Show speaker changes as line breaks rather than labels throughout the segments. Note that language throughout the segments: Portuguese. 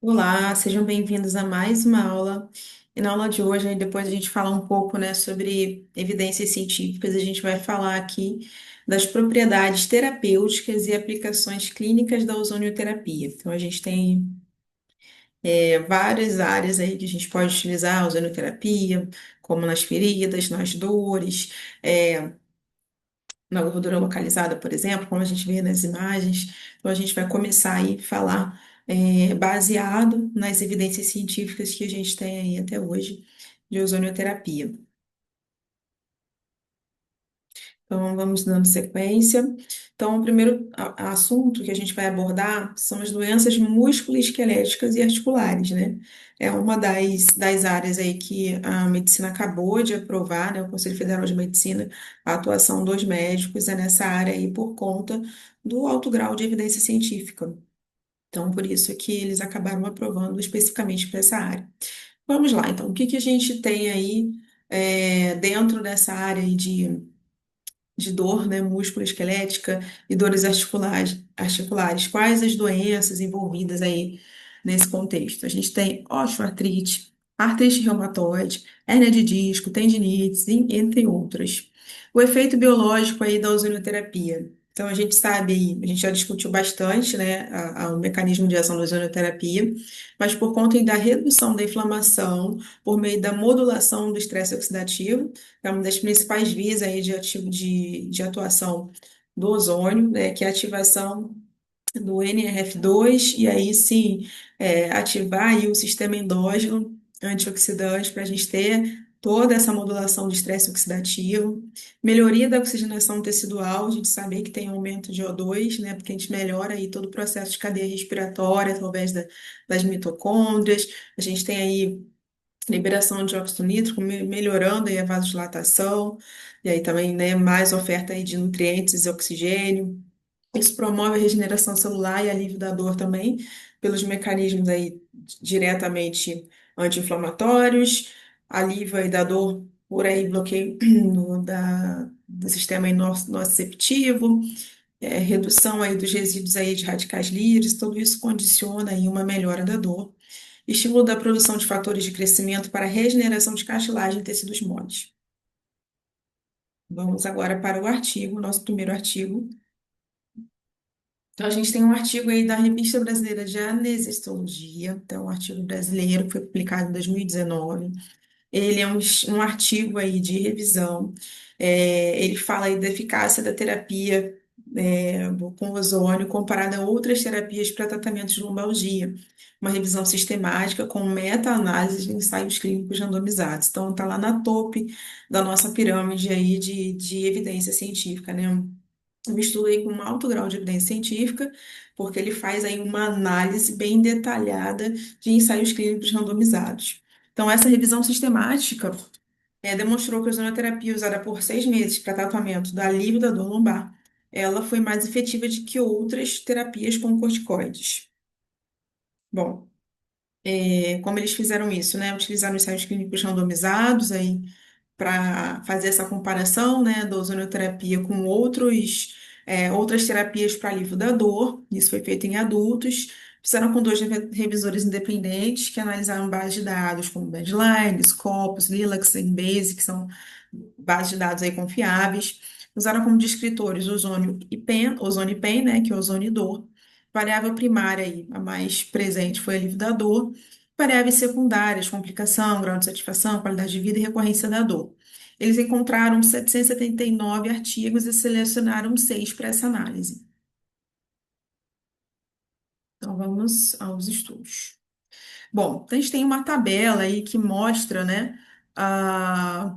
Olá, sejam bem-vindos a mais uma aula. E na aula de hoje, aí depois a gente fala um pouco, né, sobre evidências científicas, a gente vai falar aqui das propriedades terapêuticas e aplicações clínicas da ozonioterapia. Então, a gente tem várias áreas aí que a gente pode utilizar a ozonioterapia, como nas feridas, nas dores, é, na gordura localizada, por exemplo, como a gente vê nas imagens. Então, a gente vai começar aí a falar baseado nas evidências científicas que a gente tem aí até hoje de ozonioterapia. Então, vamos dando sequência. Então, o primeiro assunto que a gente vai abordar são as doenças musculoesqueléticas e articulares, né? É uma das áreas aí que a medicina acabou de aprovar, né? O Conselho Federal de Medicina, a atuação dos médicos é nessa área aí por conta do alto grau de evidência científica. Então, por isso que eles acabaram aprovando especificamente para essa área. Vamos lá, então, o que que a gente tem aí dentro dessa área aí de dor, né, músculo-esquelética e dores articulares. Quais as doenças envolvidas aí nesse contexto? A gente tem osteoartrite, artrite reumatoide, hérnia de disco, tendinites, entre outras. O efeito biológico aí da ozonioterapia. Então, a gente sabe aí, a gente já discutiu bastante, né, o mecanismo de ação da ozonioterapia, mas por conta aí da redução da inflamação, por meio da modulação do estresse oxidativo, é uma das principais vias aí de atuação do ozônio, né, que é a ativação do NRF2, e aí sim ativar aí o sistema endógeno antioxidante para a gente ter toda essa modulação do estresse oxidativo, melhoria da oxigenação tecidual, a gente sabe que tem aumento de O2, né, porque a gente melhora aí todo o processo de cadeia respiratória através das mitocôndrias, a gente tem aí liberação de óxido nítrico, melhorando aí a vasodilatação, e aí também, né, mais oferta aí de nutrientes e oxigênio. Isso promove a regeneração celular e alívio da dor também, pelos mecanismos aí diretamente anti-inflamatórios, alívio aí da dor por aí bloqueio do sistema nociceptivo, redução aí dos resíduos aí de radicais livres, tudo isso condiciona aí uma melhora da dor. Estímulo da produção de fatores de crescimento para a regeneração de cartilagem e tecidos moles. Vamos agora para o artigo, nosso primeiro artigo. Então, a gente tem um artigo aí da Revista Brasileira de Anestesiologia, então, um artigo brasileiro que foi publicado em 2019. Ele é um artigo aí de revisão. Ele fala aí da eficácia da terapia com ozônio comparada a outras terapias para tratamento de lombalgia. Uma revisão sistemática com meta-análise de ensaios clínicos randomizados. Então, está lá na top da nossa pirâmide aí de evidência científica, né? Um estudo aí com um alto grau de evidência científica, porque ele faz aí uma análise bem detalhada de ensaios clínicos randomizados. Então, essa revisão sistemática demonstrou que a ozonoterapia usada por 6 meses para tratamento do alívio da dor lombar, ela foi mais efetiva do que outras terapias com corticoides. Bom, como eles fizeram isso, né? Utilizaram ensaios clínicos randomizados aí para fazer essa comparação, né, da ozonoterapia com outras terapias para alívio da dor. Isso foi feito em adultos. Fizeram com dois revisores independentes que analisaram bases de dados como Medline, Scopus, Lilacs e Embase, que são bases de dados aí confiáveis. Usaram como descritores ozônio e PEN, né, que é ozônio e dor. Variável primária aí, a mais presente foi alívio da dor. Variáveis secundárias, complicação, grau de satisfação, qualidade de vida e recorrência da dor. Eles encontraram 779 artigos e selecionaram 6 para essa análise. Então, vamos aos estudos. Bom, então a gente tem uma tabela aí que mostra, né,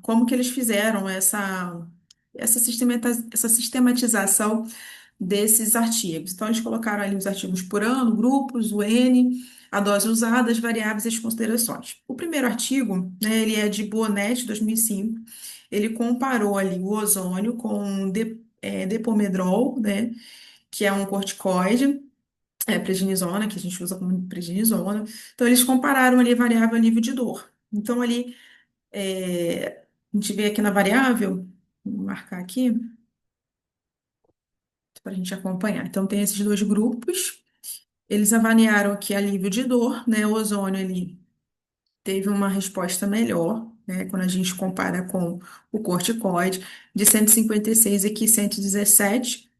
como que eles fizeram essa sistematização desses artigos. Então, eles colocaram ali os artigos por ano, grupos, o N, a dose usada, as variáveis e as considerações. O primeiro artigo, né, ele é de Bonetti, 2005. Ele comparou ali o ozônio com Depomedrol, né, que é um corticoide, prednisona, que a gente usa como prednisona. Então, eles compararam ali a variável a nível de dor. Então, ali, a gente vê aqui na variável, vou marcar aqui, para a gente acompanhar. Então, tem esses dois grupos. Eles avaliaram aqui alívio de dor, né? O ozônio ali teve uma resposta melhor, né? Quando a gente compara com o corticoide, de 156 aqui 117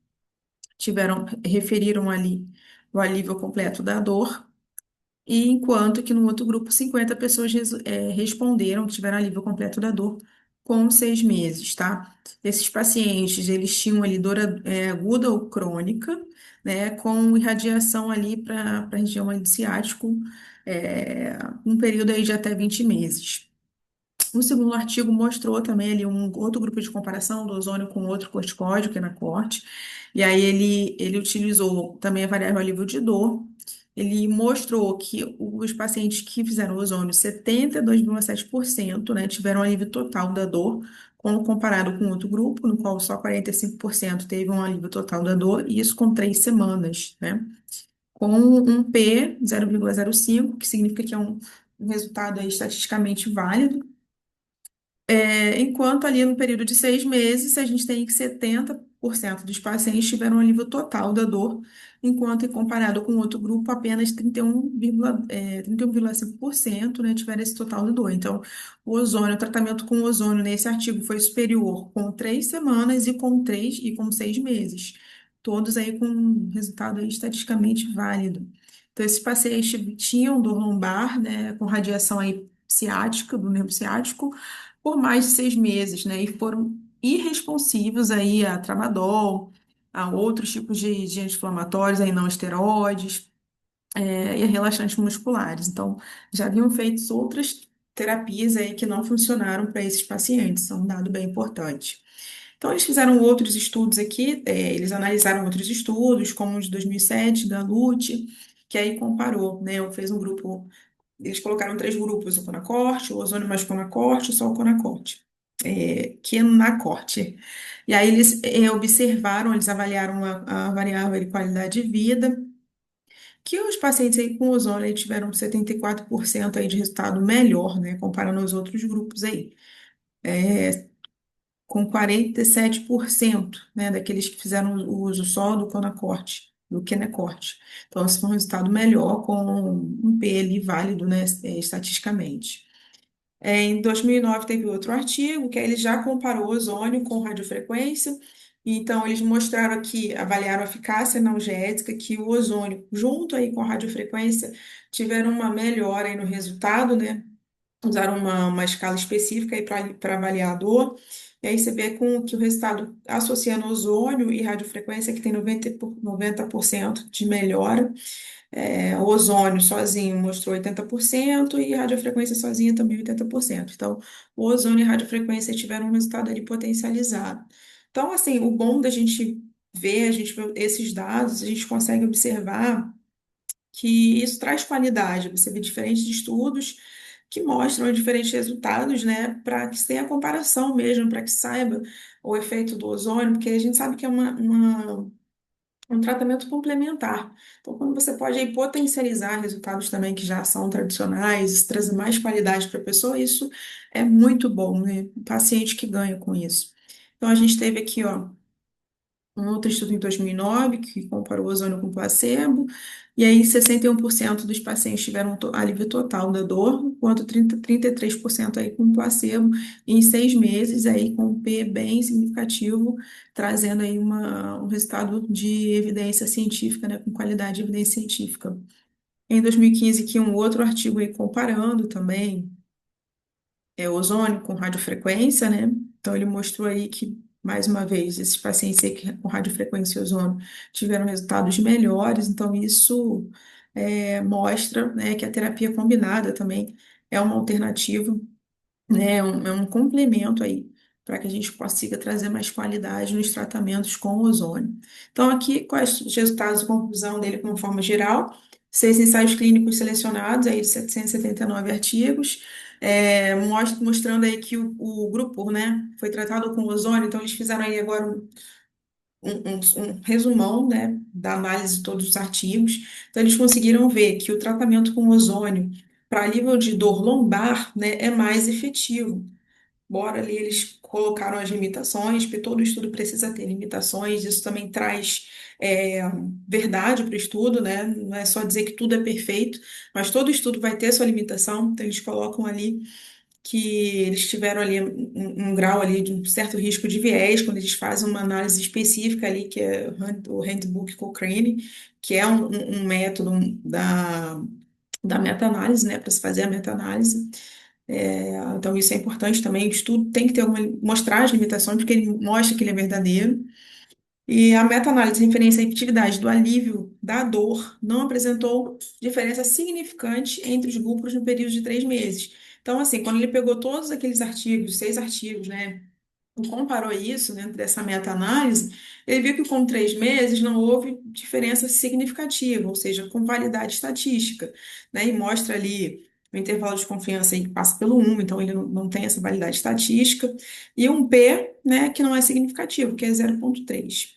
referiram ali o alívio completo da dor. E enquanto que no outro grupo, 50 pessoas responderam que tiveram alívio completo da dor com 6 meses, tá? Esses pacientes, eles tinham ali dor aguda ou crônica, né, com irradiação ali para a região ali do ciático, um período aí de até 20 meses. O segundo artigo mostrou também ali um outro grupo de comparação do ozônio com outro corticóide, que é na corte, e aí ele utilizou também a variável alívio de dor. Ele mostrou que os pacientes que fizeram ozônio, 72,7%, né, tiveram alívio total da dor, quando comparado com outro grupo, no qual só 45% teve um alívio total da dor, e isso com 3 semanas, né? Com um P 0,05, que significa que é um resultado aí estatisticamente válido. Enquanto ali no período de 6 meses, a gente tem que 70% dos pacientes tiveram um alívio total da dor, enquanto comparado com outro grupo, apenas 31,5%, né, tiveram esse total da dor. Então, o tratamento com ozônio nesse artigo foi superior com 3 semanas e com 6 meses. Todos aí com um resultado aí estatisticamente válido. Então, esses pacientes tinham dor lombar, né, com radiação aí ciática, do nervo ciático, por mais de 6 meses, né? E foram irresponsivos aí a tramadol, a outros tipos de anti-inflamatórios, aí não esteroides, e a relaxantes musculares. Então, já haviam feito outras terapias aí que não funcionaram para esses pacientes, são um dado bem importante. Então, eles fizeram outros estudos aqui, eles analisaram outros estudos, como o de 2007, da LUT, que aí comparou, né? Fez um grupo, eles colocaram 3 grupos, o Conacorte, o ozônio mais Conacorte, só o Conacorte, que é na corte. E aí eles observaram, eles avaliaram a variável de qualidade de vida, que os pacientes aí com ozônio aí tiveram 74% aí de resultado melhor, né? Comparando aos outros grupos aí, com 47%, né, daqueles que fizeram o uso só do Conacorte, do Kenecorte. Então, esse foi um resultado melhor, com um P ali válido, né, estatisticamente. Em 2009 teve outro artigo, que aí ele já comparou ozônio com radiofrequência. Então, eles mostraram aqui, avaliaram a eficácia analgésica, que o ozônio, junto aí com a radiofrequência, tiveram uma melhora aí no resultado, né? Usaram uma escala específica para avaliar a dor. E aí você vê que o resultado associando ozônio e radiofrequência, que tem 90% de melhora. O ozônio sozinho mostrou 80% e a radiofrequência sozinha também 80%. Então, o ozônio e a radiofrequência tiveram um resultado ali potencializado. Então, assim, o bom da gente ver, a gente vê esses dados, a gente consegue observar que isso traz qualidade. Você vê diferentes estudos que mostram diferentes resultados, né, para que tenha comparação mesmo, para que saiba o efeito do ozônio, porque a gente sabe que é um tratamento complementar. Então, quando você pode aí potencializar resultados também que já são tradicionais, trazer mais qualidade para a pessoa, isso é muito bom, né? O paciente que ganha com isso. Então, a gente teve aqui, ó, um outro estudo em 2009 que comparou ozônio com placebo, e aí 61% dos pacientes tiveram alívio total da dor, enquanto 33% aí com placebo, em 6 meses aí com um P bem significativo, trazendo aí um resultado de evidência científica, né, com qualidade de evidência científica. Em 2015, que um outro artigo aí comparando também ozônio com radiofrequência, né? Então, ele mostrou aí que, mais uma vez, esses pacientes aí com radiofrequência e ozônio tiveram resultados melhores. Então, isso mostra, né, que a terapia combinada também é uma alternativa, né? É um complemento aí para que a gente consiga trazer mais qualidade nos tratamentos com ozônio. Então, aqui, quais os resultados e conclusão dele, de uma forma geral? 6 ensaios clínicos selecionados, aí de 779 artigos, mostrando aí que o grupo, né, foi tratado com ozônio, então eles fizeram aí agora um resumão, né, da análise de todos os artigos. Então, eles conseguiram ver que o tratamento com ozônio para nível de dor lombar, né, é mais efetivo. embora ali eles colocaram as limitações, porque todo estudo precisa ter limitações, isso também traz é, verdade para o estudo, né? Não é só dizer que tudo é perfeito, mas todo estudo vai ter sua limitação, então eles colocam ali que eles tiveram ali um grau ali de um certo risco de viés quando eles fazem uma análise específica ali, que é o Handbook Cochrane, que é um método da meta-análise, né, para se fazer a meta-análise. Então, isso é importante também. O estudo tem que ter mostrar as limitações, porque ele mostra que ele é verdadeiro. E a meta-análise referência à efetividade do alívio da dor não apresentou diferença significante entre os grupos no período de 3 meses. Então, assim, quando ele pegou todos aqueles artigos, 6 artigos, né, e comparou isso dentro dessa meta-análise, ele viu que com 3 meses não houve diferença significativa, ou seja, com validade estatística, né, e mostra ali o intervalo de confiança aí que passa pelo 1, então ele não tem essa validade estatística, e um P, né, que não é significativo, que é 0,3.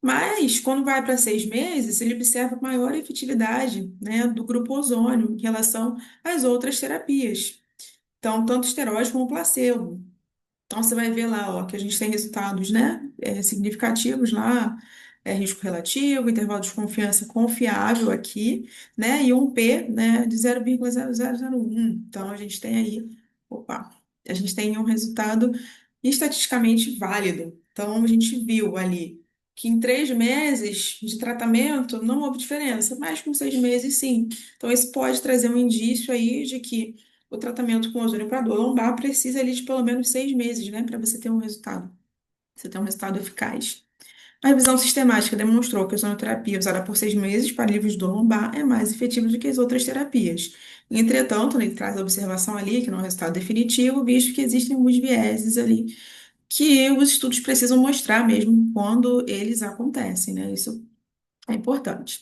Mas, quando vai para 6 meses, ele observa maior efetividade, né, do grupo ozônio em relação às outras terapias. Então, tanto esteroide como placebo. Então, você vai ver lá, ó, que a gente tem resultados, né, significativos lá, risco relativo, intervalo de confiança confiável aqui, né, e um P, né, de 0,0001. Então, a gente tem aí, opa, a gente tem um resultado estatisticamente válido. Então, a gente viu ali que em 3 meses de tratamento não houve diferença, mas com 6 meses, sim. Então, isso pode trazer um indício aí de que o tratamento com ozônio para dor lombar precisa ali de pelo menos 6 meses, né, para você ter um resultado, você ter um resultado eficaz. A revisão sistemática demonstrou que a ozonoterapia usada por 6 meses para alívio de dor lombar é mais efetiva do que as outras terapias. Entretanto, ele traz a observação ali, que não é um resultado definitivo, visto que existem alguns vieses ali que os estudos precisam mostrar mesmo quando eles acontecem, né? Isso é importante.